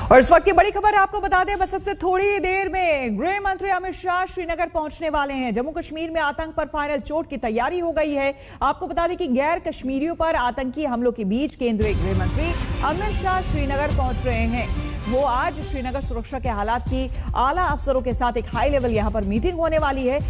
और इस वक्त की बड़ी खबर आपको बता दें, बस सबसे थोड़ी देर में गृह मंत्री अमित शाह श्रीनगर पहुंचने वाले हैं। जम्मू कश्मीर में आतंक पर फाइनल चोट की तैयारी हो गई है। आपको बता दें कि गैर कश्मीरियों पर आतंकी हमलों के बीच केंद्रीय गृह मंत्री अमित शाह श्रीनगर पहुंच रहे हैं। वो आज श्रीनगर सुरक्षा के हालात की आला अफसरों के साथ एक हाई लेवल यहां पर मीटिंग होने वाली है।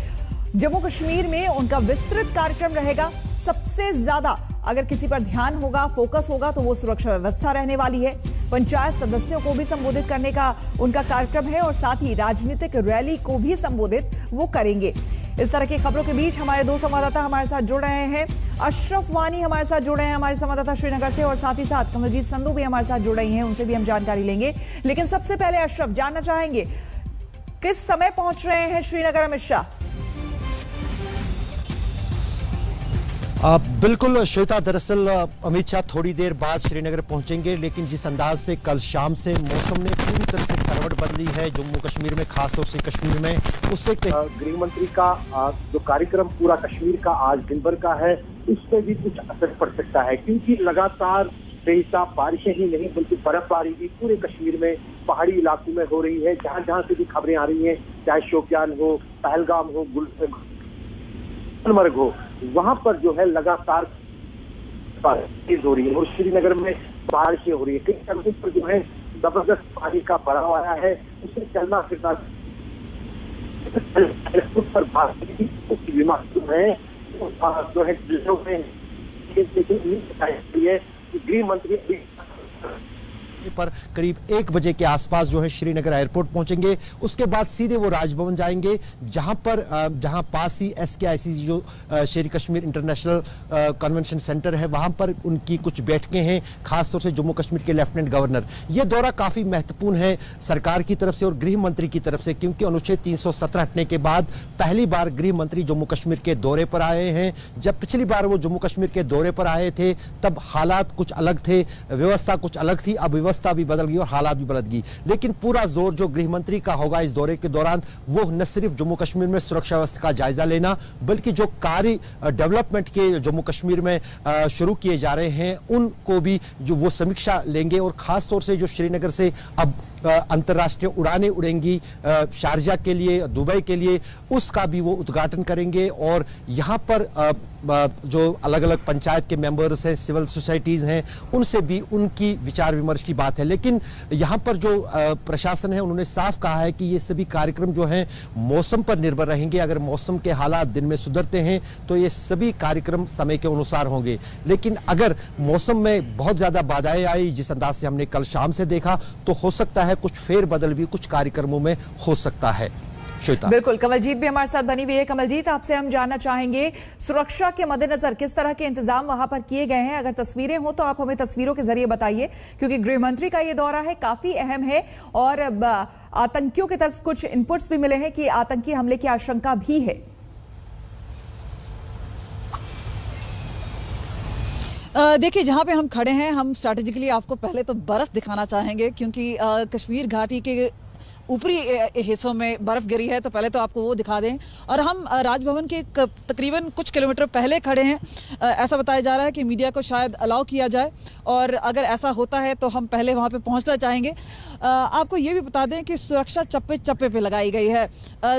जम्मू कश्मीर में उनका विस्तृत कार्यक्रम रहेगा। सबसे ज्यादा अगर किसी पर ध्यान होगा, फोकस होगा, तो वो सुरक्षा व्यवस्था रहने वाली है। पंचायत सदस्यों को भी संबोधित करने का उनका कार्यक्रम है और साथ ही राजनीतिक रैली को भी संबोधित वो करेंगे। इस तरह की खबरों के बीच हमारे दो संवाददाता हमारे साथ जुड़ रहे हैं। अशरफ वानी हमारे साथ जुड़ रहे हैं, हमारे संवाददाता श्रीनगर से, और साथ ही साथ कमलजीत संधू भी हमारे साथ जुड़ रही हैं, उनसे भी हम जानकारी लेंगे। लेकिन सबसे पहले अशरफ, जानना चाहेंगे किस समय पहुंच रहे हैं श्रीनगर अमित शाह? बिल्कुल श्वेता, दरअसल अमित शाह थोड़ी देर बाद श्रीनगर पहुंचेंगे, लेकिन जिस अंदाज से कल शाम से मौसम ने पूरी तरह से करवट बदली है जम्मू कश्मीर में, खासतौर से कश्मीर में, उससे गृह मंत्री का जो कार्यक्रम पूरा कश्मीर का आज दिन भर का है, उस पर भी कुछ असर पड़ सकता है, क्योंकि लगातार बेहिसाब बारिशें ही नहीं बल्कि बर्फबारी भी पूरे कश्मीर में पहाड़ी इलाकों में हो रही है। जहां जहां से भी खबरें आ रही हैं, चाहे शोपियान हो, पहलगाम हो, गुलमर्ग हो, वहां पर जो है लगातार तेज हो रही है और श्रीनगर में बारिशें हो रही है। कई सड़कों पर जो है जबरदस्त पानी का भराव आया है, उससे चलना फिरना पर बीमार जो है जिलों में गृह मंत्री पर करीब 1 बजे के आसपास जो है श्रीनगर एयरपोर्ट पहुंचेंगे। उसके बाद सीधे वो राजभवन जाएंगे, जहां पास ही SKIC जो शेर कश्मीर इंटरनेशनल कन्वेंशन सेंटर है, वहां पर उनकी कुछ बैठकें हैं, खासतौर से जम्मू कश्मीर के लेफ्टिनेंट गवर्नर। ये दौरा काफी महत्वपूर्ण है सरकार की तरफ से और गृह मंत्री की तरफ से, क्योंकि अनुच्छेद 317 हटने के बाद पहली बार गृह मंत्री जम्मू कश्मीर के दौरे पर आए हैं। जब पिछली बार वो जम्मू कश्मीर के दौरे पर आए थे तब हालात कुछ अलग थे, व्यवस्था कुछ अलग थी, अब व्यवस्था भी बदल गई और हालात भी बदल गई। लेकिन पूरा जोर जो गृह मंत्री का होगा इस दौरे के दौरान, वो न सिर्फ जम्मू कश्मीर में सुरक्षा व्यवस्था का जायजा लेना, बल्कि जो कार्य डेवलपमेंट के जम्मू कश्मीर में शुरू किए जा रहे हैं उनको भी जो वो समीक्षा लेंगे। और खासतौर से जो श्रीनगर से अब अंतर्राष्ट्रीय उड़ानें उड़ेंगी शारजा के लिए, दुबई के लिए, उसका भी वो उद्घाटन करेंगे। और यहाँ पर जो अलग अलग पंचायत के मेंबर्स हैं, सिविल सोसाइटीज हैं, उनसे भी उनकी विचार विमर्श की बात है। लेकिन यहाँ पर जो प्रशासन है उन्होंने साफ कहा है कि ये सभी कार्यक्रम जो हैं मौसम पर निर्भर रहेंगे। अगर मौसम के हालात दिन में सुधरते हैं तो ये सभी कार्यक्रम समय के अनुसार होंगे, लेकिन अगर मौसम में बहुत ज्यादा बाधाएं आई, जिस अंदाज से हमने कल शाम से देखा, तो हो सकता है कुछ फेरबदल भी कुछ कार्यक्रमों में हो सकता है। श्वेता, बिल्कुल। कमलजीत भी हमारे साथ बनी हुई है। कमलजीत, आपसे हम जानना चाहेंगे सुरक्षा के मद्देनजर किस तरह के इंतजाम वहां पर किए गए हैं? अगर तस्वीरें हो तो आप हमें तस्वीरों के जरिए बताइए, क्योंकि गृह मंत्री का ये दौरा है, काफी अहम है और आतंकियों की तरफ कुछ इनपुट्स भी मिले हैं कि आतंकी हमले की आशंका भी है। देखिए, जहां पे हम खड़े हैं, हम स्ट्रैटेजिकली आपको पहले तो बर्फ दिखाना चाहेंगे, क्योंकि कश्मीर घाटी के ऊपरी हिस्सों में बर्फ गिरी है, तो पहले तो आपको वो दिखा दें। और हम राजभवन के तकरीबन कुछ किलोमीटर पहले खड़े हैं। ऐसा बताया जा रहा है कि मीडिया को शायद अलाउ किया जाए, और अगर ऐसा होता है तो हम पहले वहां पे पहुंचना चाहेंगे। आपको ये भी बता दें कि सुरक्षा चप्पे चप्पे पे लगाई गई है।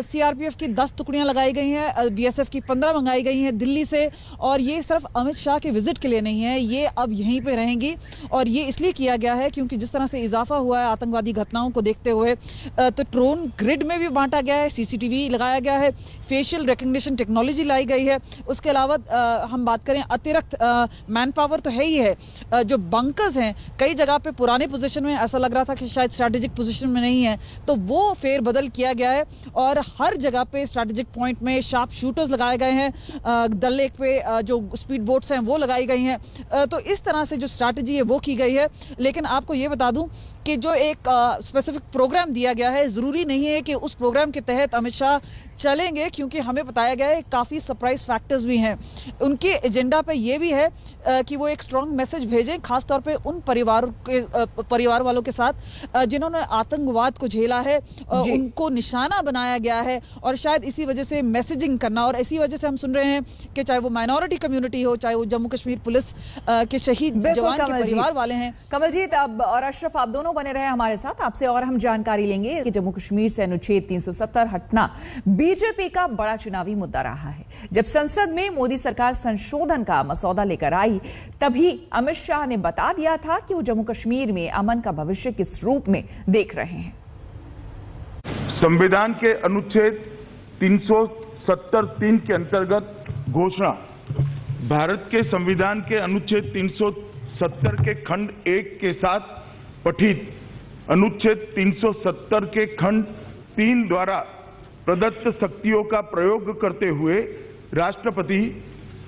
CRPF की 10 टुकड़ियां लगाई गई हैं, BSF की 15 मंगाई गई हैं दिल्ली से। और ये सिर्फ अमित शाह के विजिट के लिए नहीं है, ये अब यहीं पे रहेंगी। और ये इसलिए किया गया है क्योंकि जिस तरह से इजाफा हुआ है आतंकवादी घटनाओं को देखते हुए, तो ड्रोन ग्रिड में भी बांटा गया है, CCTV लगाया गया है, फेशियल रिकग्निशन टेक्नोलॉजी लाई गई है। उसके अलावा हम बात करें अतिरिक्त मैन पावर तो है ही है। जो बंकर्स हैं कई जगह पे पुराने पोजीशन में, ऐसा लग रहा था कि शायद स्ट्रैटेजिक पोजीशन में नहीं है, तो वो फेरबदल किया गया है। और हर जगह पे स्ट्रैटेजिक पॉइंट में शार्प शूटर्स लगाए गए हैं। डल लेक पे जो स्पीड बोट्स हैं वो लगाई गई हैं। तो इस तरह से जो स्ट्रैटेजी है वो की गई है। लेकिन आपको ये बता दूं कि जो एक स्पेसिफिक प्रोग्राम दिया गया है, जरूरी नहीं है कि उस प्रोग्राम के तहत अमित शाह चलेंगे, क्योंकि हमें बताया गया है काफी सरप्राइज फैक्टर्स भी हैं उनके एजेंडा पे। ये भी है कि वो एक स्ट्रांग मैसेज भेजें, खासतौर पे उन परिवार वालों के साथ जिन्होंने आतंकवाद को झेला है, उनको निशाना बनाया गया है, और शायद इसी वजह से मैसेजिंग करना। और इसी वजह से हम सुन रहे हैं कि चाहे वो माइनॉरिटी कम्युनिटी हो, चाहे वो जम्मू कश्मीर पुलिस के शहीद जवान के परिवार वाले हैं। कमलजीत अब और अशरफ, आप दोनों बने रहे हमारे साथ, आपसे और हम जानकारी लेंगे कि जम्मू कश्मीर से अनुच्छेद 370 हटना बीजेपी का बड़ा चुनावी मुद्दा रहा है। जब संसद में मोदी सरकार संशोधन का मसौदा लेकर आई, तभी अमित शाह ने बता दिया था कि वो जम्मू कश्मीर में अमन का भविष्य किस रूप में देख रहे हैं। संविधान के अनुच्छेद 370(3) के अंतर्गत घोषणा, भारत के संविधान के अनुच्छेद 370 के खंड 1 के साथ पठित अनुच्छेद 370 के खंड 3 द्वारा प्रदत्त शक्तियों का प्रयोग करते हुए राष्ट्रपति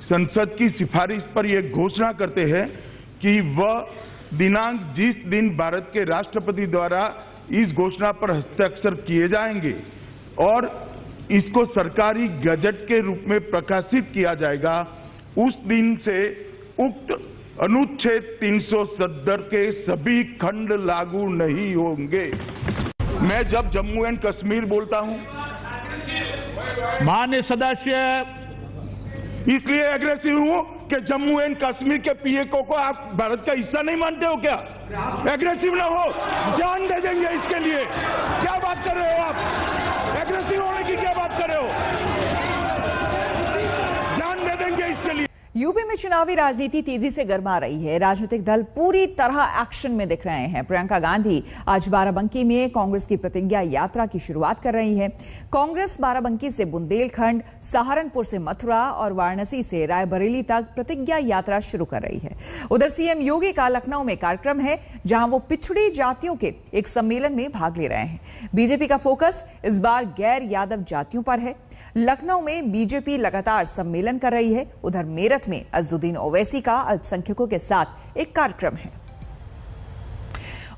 संसद की सिफारिश पर यह घोषणा करते हैं कि वह दिनांक जिस दिन भारत के राष्ट्रपति द्वारा इस घोषणा पर हस्ताक्षर किए जाएंगे और इसको सरकारी गजट के रूप में प्रकाशित किया जाएगा, उस दिन से उक्त अनुच्छेद 370 के सभी खंड लागू नहीं होंगे। मैं जब जम्मू एंड कश्मीर बोलता हूं, माननीय सदस्य, इसलिए एग्रेसिव हूं कि जम्मू एंड कश्मीर के पीएको को आप भारत का हिस्सा नहीं मानते हो क्या? एग्रेसिव ना हो, जान दे देंगे इसके लिए। क्या बात कर रहे हो आप? एग्रेसिव होने की क्या बात कर रहे हो? जान दे देंगे इसके लिए। यूपी में चुनावी राजनीति तेजी से गरमा रही है। राजनीतिक दल पूरी तरह एक्शन में दिख रहे हैं। प्रियंका गांधी आज बाराबंकी में कांग्रेस की प्रतिज्ञा यात्रा की शुरुआत कर रही है। कांग्रेस बाराबंकी से बुंदेलखंड, सहारनपुर से मथुरा और वाराणसी से रायबरेली तक प्रतिज्ञा यात्रा शुरू कर रही है। उधर सीएम योगी का लखनऊ में कार्यक्रम है, जहां वो पिछड़ी जातियों के एक सम्मेलन में भाग ले रहे हैं। बीजेपी का फोकस इस बार गैर यादव जातियों पर है। लखनऊ में बीजेपी लगातार सम्मेलन कर रही है। उधर मेरठ में अज़दुद्दीन ओवैसी का अल्पसंख्यकों के साथ एक कार्यक्रम है।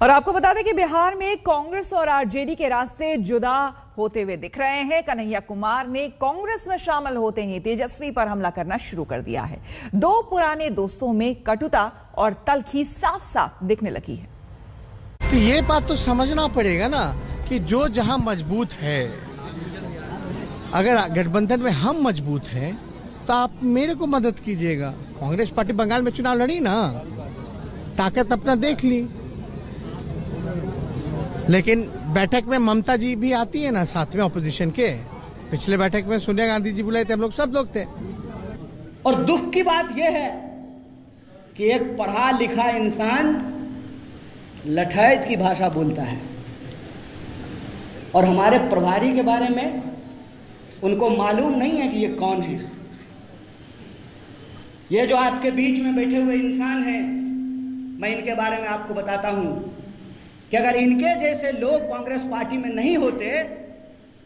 और आपको बता दें कि बिहार में कांग्रेस और आरजेडी के रास्ते जुदा होते हुए दिख रहे हैं। कन्हैया कुमार ने कांग्रेस में शामिल होते ही तेजस्वी पर हमला करना शुरू कर दिया है। दो पुराने दोस्तों में कटुता और तल्खी साफ साफ दिखने लगी है। तो ये बात तो समझना पड़ेगा ना कि जो जहां मजबूत है, अगर गठबंधन में हम मजबूत हैं तो आप मेरे को मदद कीजिएगा। कांग्रेस पार्टी बंगाल में चुनाव लड़ी ना, ताकत अपना देख ली, लेकिन बैठक में ममता जी भी आती है ना साथ में ऑपोजिशन के। पिछले बैठक में सोनिया गांधी जी बुलाए थे, हम लोग सब लोग थे। और दुख की बात यह है कि एक पढ़ा लिखा इंसान लठैत की भाषा बोलता है और हमारे प्रभारी के बारे में उनको मालूम नहीं है कि ये कौन है। ये जो आपके बीच में बैठे हुए इंसान हैं, मैं इनके बारे में आपको बताता हूं कि अगर इनके जैसे लोग कांग्रेस पार्टी में नहीं होते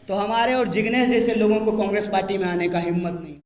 तो हमारे और जिग्नेश जैसे लोगों को कांग्रेस पार्टी में आने का हिम्मत नहीं।